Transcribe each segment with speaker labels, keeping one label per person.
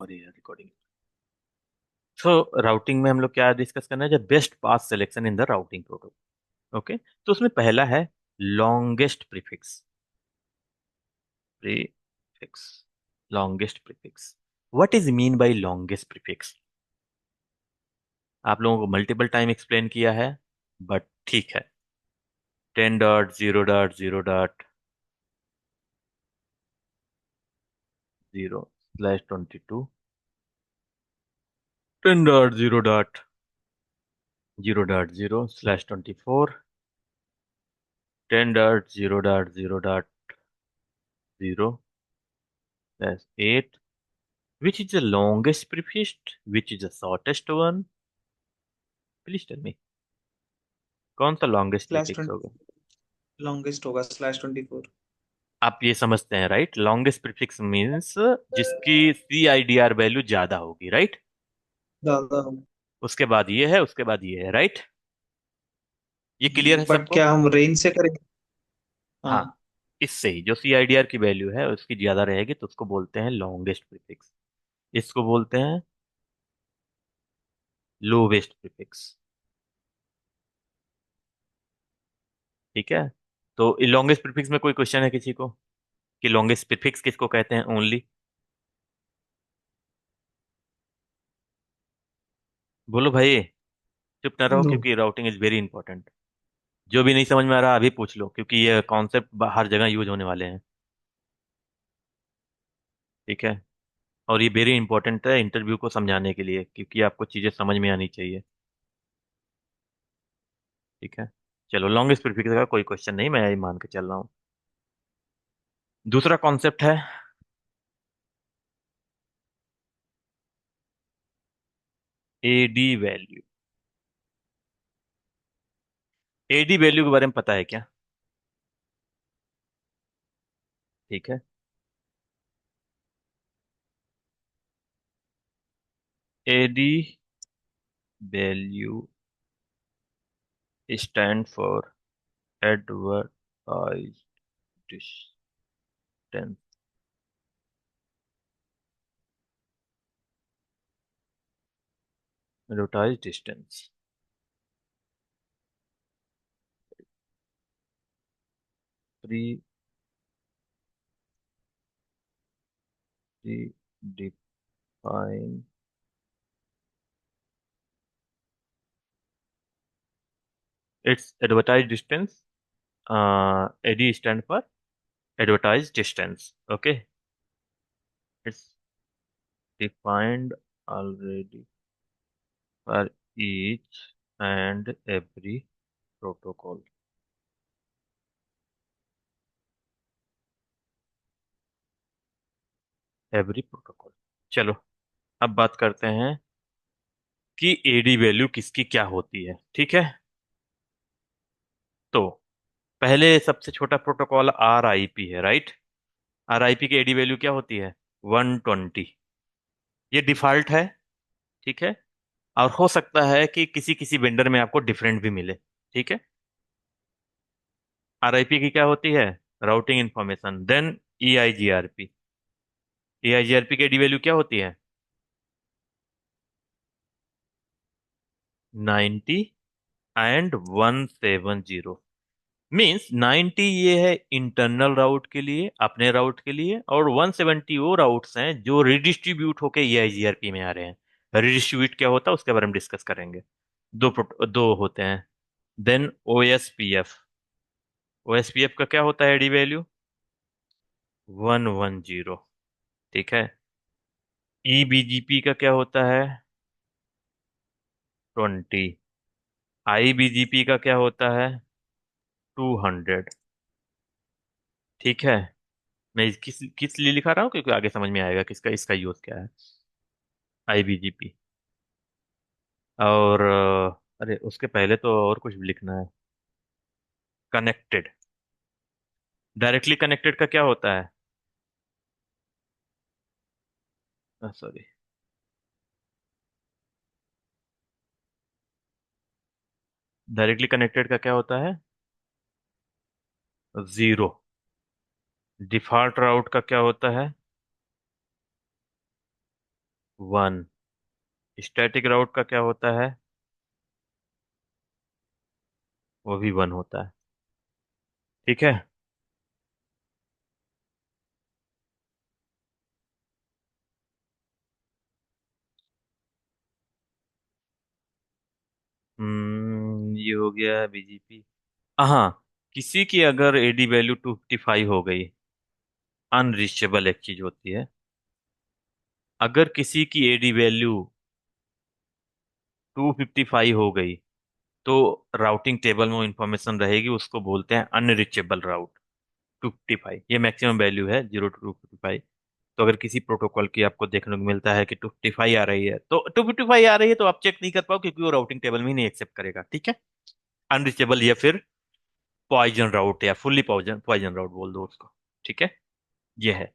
Speaker 1: Sorry recording. सो routing में हम लोग क्या डिस्कस करना है, जब best path selection in the routing protocol. Okay, तो उसमें पहला है longest prefix. Prefix, longest prefix. What is mean by longest prefix? आप लोगों को मल्टीपल टाइम एक्सप्लेन किया है, बट ठीक है। 10.0.0.0/22, 10.0.0.0/24, 10.0.0.0/8. Which is the longest prefix? Which is the shortest one? Please tell me. कौन सा लॉन्गेस्ट
Speaker 2: स्लैश
Speaker 1: प्रीफिक्स होगा?
Speaker 2: 20 लॉन्गेस्ट होगा /24।
Speaker 1: आप ये समझते हैं, राइट? लॉन्गेस्ट प्रीफिक्स मीन्स जिसकी CIDR वैल्यू ज्यादा होगी, राइट?
Speaker 2: ज्यादा।
Speaker 1: उसके बाद ये है, उसके बाद ये है, राइट? ये क्लियर है
Speaker 2: बट
Speaker 1: सबको?
Speaker 2: क्या हम रेंज से करेंगे?
Speaker 1: हाँ,
Speaker 2: हाँ।
Speaker 1: इससे ही जो CIDR की वैल्यू है उसकी ज्यादा रहेगी तो उसको बोलते हैं लॉन्गेस्ट प्रीफिक्स। इसको बोलते हैं लोवेस्ट प्रीफिक्स। ठीक है, तो लॉन्गेस्ट प्रीफिक्स में कोई क्वेश्चन है किसी को कि लॉन्गेस्ट प्रीफिक्स किसको कहते हैं ओनली? बोलो भाई, चुप ना रहो,
Speaker 2: नो।
Speaker 1: क्योंकि राउटिंग इज वेरी इंपॉर्टेंट। जो भी नहीं समझ में आ रहा अभी पूछ लो, क्योंकि ये कॉन्सेप्ट हर जगह यूज होने वाले हैं। ठीक है, और ये वेरी इंपॉर्टेंट है इंटरव्यू को समझाने के लिए, क्योंकि आपको चीजें समझ में आनी चाहिए। ठीक है, चलो लॉन्गेस्ट प्रीफिक्स का कोई क्वेश्चन नहीं, मैं यही मान के चल रहा हूँ। दूसरा कॉन्सेप्ट है AD वैल्यू। AD वैल्यू के बारे में पता है क्या? ठीक है, AD value stand for advertise distance. Advertise distance, pre define. It's advertise distance. AD stand for advertised distance. Okay, it's defined already for each and every protocol. Every protocol. चलो, अब बात करते हैं कि AD वैल्यू किसकी क्या होती है। ठीक है, तो पहले सबसे छोटा प्रोटोकॉल RIP है, राइट? RIP की AD वैल्यू क्या होती है? 120। ये डिफॉल्ट है। ठीक है, और हो सकता है कि किसी किसी वेंडर में आपको डिफरेंट भी मिले। ठीक है, RIP की क्या होती है? Routing information. Then EIGRP। EIGRP की डी वैल्यू क्या होती है? 90 एंड 170। मीन्स 90 ये है इंटरनल राउट के लिए, अपने राउट के लिए, और 170 वो राउट्स हैं जो रिडिस्ट्रीब्यूट होके EIGRP में आ रहे हैं। रिडिस्ट्रीब्यूट क्या होता है उसके बारे में डिस्कस करेंगे। दो होते हैं। Then OSPF। OSPF का क्या होता है डी वैल्यू? 110। ठीक है, EBGP का क्या होता है? 20। IBGP का क्या होता है? 200। ठीक है, मैं किस किस लिए लिखा रहा हूँ क्योंकि आगे समझ में आएगा किसका इसका यूज क्या है। IBGP। और अरे उसके पहले तो और कुछ भी लिखना है। कनेक्टेड। डायरेक्टली कनेक्टेड का क्या होता है? सॉरी, डायरेक्टली कनेक्टेड का क्या होता है? 0। डिफॉल्ट राउट का क्या होता है? वन। स्टैटिक राउट का क्या होता है? वो भी वन होता है। ठीक है। ये हो गया बीजीपी। हाँ, किसी की अगर एडी वैल्यू 255 हो गई, अनरीचेबल एक चीज होती है। अगर किसी की एडी वैल्यू 255 हो गई, तो राउटिंग टेबल में वो इंफॉर्मेशन रहेगी, उसको बोलते हैं अनरीचेबल राउट। 255 ये मैक्सिमम वैल्यू है, 0 to 255। तो अगर किसी प्रोटोकॉल की आपको देखने को मिलता है कि 255 आ रही है, तो 255 आ रही है तो आप चेक नहीं कर पाओ, क्योंकि वो राउटिंग टेबल में ही नहीं एक्सेप्ट करेगा। ठीक है। अनरीचेबल या फिर पॉइजन राउट, या फुल्ली पॉइजन पॉइजन राउट बोल दो उसको। ठीक है। ये है।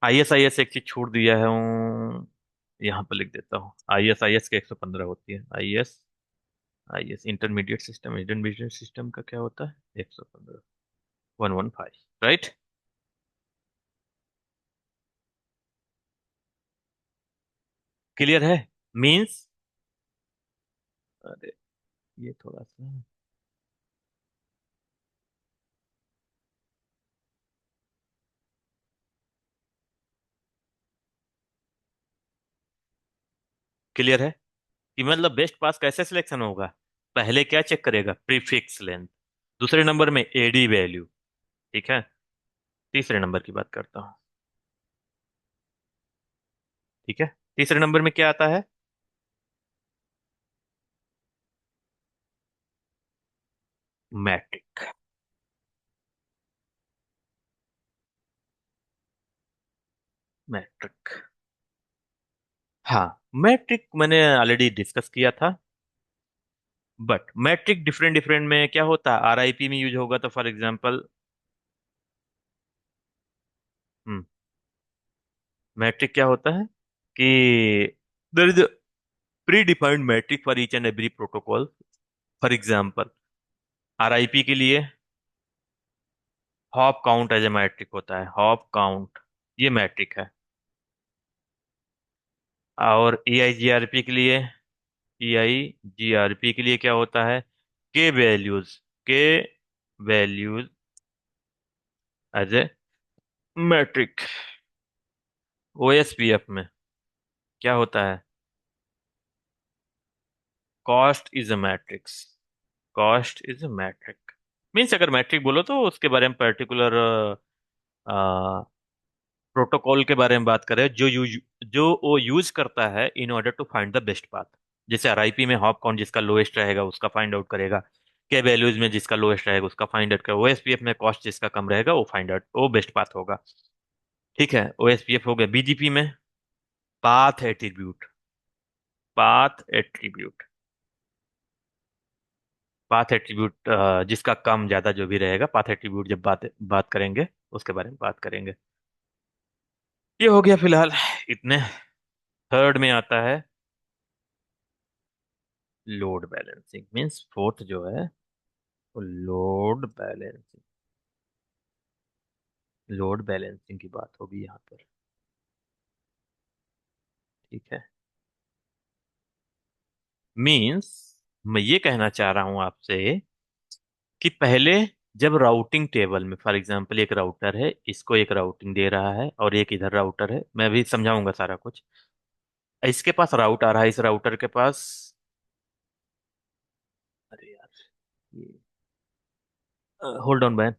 Speaker 1: ISIS एक चीज छोड़ दिया है हूँ, यहाँ पर लिख देता हूँ। ISIS के 115 होती है। IS इंटरमीडिएट सिस्टम का क्या होता है? 115, 115। राइट। क्लियर है? मीन्स, अरे ये थोड़ा सा क्लियर है कि मतलब बेस्ट पास कैसे सिलेक्शन होगा। पहले क्या चेक करेगा? Prefix length. दूसरे नंबर में एडी वैल्यू। ठीक है। तीसरे नंबर की बात करता हूँ। ठीक है। तीसरे नंबर में क्या आता है? मैट्रिक। मैट्रिक। हाँ, मैट्रिक मैंने ऑलरेडी डिस्कस किया था। बट मैट्रिक डिफरेंट डिफरेंट में क्या होता है, RIP में यूज होगा तो फॉर एग्जांपल, मैट्रिक क्या होता है कि there is predefined metric for each and every protocol. For example, RIP के लिए hop count as a metric होता है। हॉप काउंट, ये मैट्रिक है। और EIGRP के लिए, EIGRP के लिए क्या होता है? K values, K values as a metric. OSPF में क्या होता है? Cost is a metrics. Cost is a metric. Means अगर मैट्रिक बोलो तो उसके बारे में पर्टिकुलर प्रोटोकॉल के बारे में बात करें, जो वो यूज करता है in order to find the best path. जैसे RIP में हॉप काउंट जिसका लोएस्ट रहेगा उसका फाइंड आउट करेगा। के वैल्यूज में जिसका लोएस्ट रहेगा उसका फाइंड आउट करेगा। OSPF में कॉस्ट जिसका कम रहेगा वो फाइंड आउट, वो बेस्ट पाथ होगा। ठीक है। OSPF हो गया। BGP में path attribute. Path attribute. Path attribute जिसका कम ज्यादा जो भी रहेगा, पाथ एट्रीब्यूट जब बात बात करेंगे उसके बारे में बात करेंगे। ये हो गया फिलहाल इतने। थर्ड में आता है लोड बैलेंसिंग। मीन्स फोर्थ जो है वो लोड बैलेंसिंग। लोड बैलेंसिंग की बात होगी यहाँ पर। ठीक है। मीन्स मैं ये कहना चाह रहा हूं आपसे कि पहले जब राउटिंग टेबल में फॉर एग्जांपल एक राउटर है, इसको एक राउटिंग दे रहा है और एक इधर राउटर है, मैं भी समझाऊंगा सारा कुछ। इसके पास राउट आ रहा है, इस राउटर के पास, अरे यार, hold on man.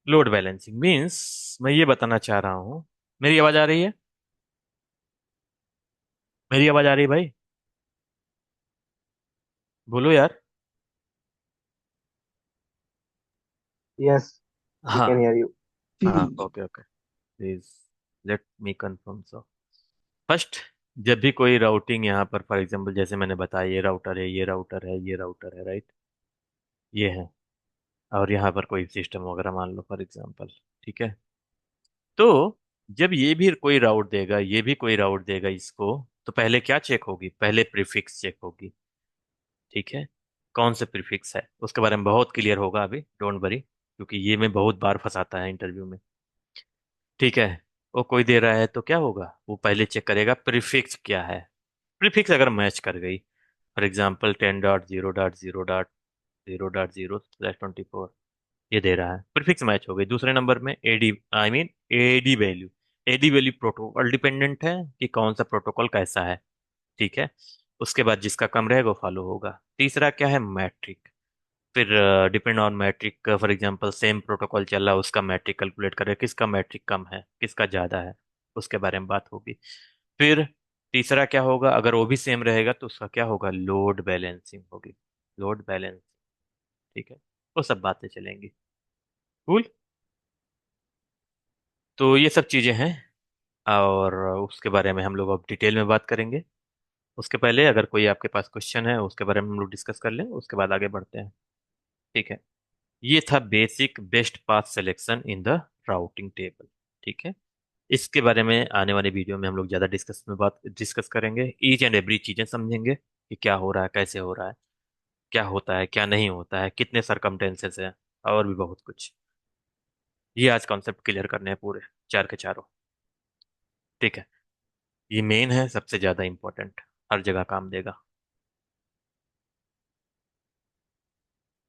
Speaker 1: Load balancing means मैं ये बताना चाह रहा हूँ। मेरी आवाज आ रही है? मेरी आवाज आ रही है भाई? बोलो यार।
Speaker 3: Yes, we can
Speaker 1: हाँ।
Speaker 3: hear you.
Speaker 1: हाँ, okay okay. Please let me confirm. So first, जब भी कोई राउटिंग यहाँ पर फॉर एग्जांपल जैसे मैंने बताया, ये राउटर है, ये राउटर है, ये राउटर है, राइट? ये है। और यहाँ पर कोई सिस्टम वगैरह मान लो फॉर एग्जांपल। ठीक है। तो जब ये भी कोई राउट देगा, ये भी कोई राउट देगा इसको, तो पहले क्या चेक होगी? पहले प्रीफिक्स चेक होगी। ठीक है। कौन से प्रीफिक्स है उसके बारे में बहुत क्लियर होगा अभी, डोंट वरी, क्योंकि ये मैं बहुत बार फंसाता है इंटरव्यू में। ठीक है। वो कोई दे रहा है तो क्या होगा, वो पहले चेक करेगा प्रीफिक्स क्या है। प्रीफिक्स अगर मैच कर गई, फॉर एग्जाम्पल 10.0.0.0.0/24 ये दे रहा है, प्रीफिक्स मैच हो गई। दूसरे नंबर में AD, I mean AD value. AD value protocol dependent है कि कौन सा प्रोटोकॉल कैसा है। ठीक है। उसके बाद जिसका कम रहेगा वो फॉलो होगा। तीसरा क्या है? मैट्रिक। फिर depend on metric, for example same protocol चल रहा है, उसका मैट्रिक कैलकुलेट करे, किसका मैट्रिक कम है, किसका ज़्यादा है, उसके बारे में बात होगी। फिर तीसरा क्या होगा? अगर वो भी सेम रहेगा तो उसका क्या होगा? लोड बैलेंसिंग होगी। Load balance. ठीक है। वो सब बातें चलेंगी। कूल। तो ये सब चीज़ें हैं, और उसके बारे में हम लोग अब डिटेल में बात करेंगे। उसके पहले अगर कोई आपके पास क्वेश्चन है उसके बारे में हम लोग डिस्कस कर लें, उसके बाद आगे बढ़ते हैं। ठीक है। ये था basic best path selection in the routing table. ठीक है। इसके बारे में आने वाले वीडियो में हम लोग ज़्यादा डिस्कस करेंगे, ईच एंड एवरी चीज़ें समझेंगे कि क्या हो रहा है, कैसे हो रहा है, क्या होता है, क्या नहीं होता है, कितने सरकमटेंसेस हैं, और भी बहुत कुछ। ये आज कॉन्सेप्ट क्लियर करने हैं पूरे, चार के चारों। ठीक है। ये मेन है, सबसे ज़्यादा इंपॉर्टेंट, हर जगह काम देगा।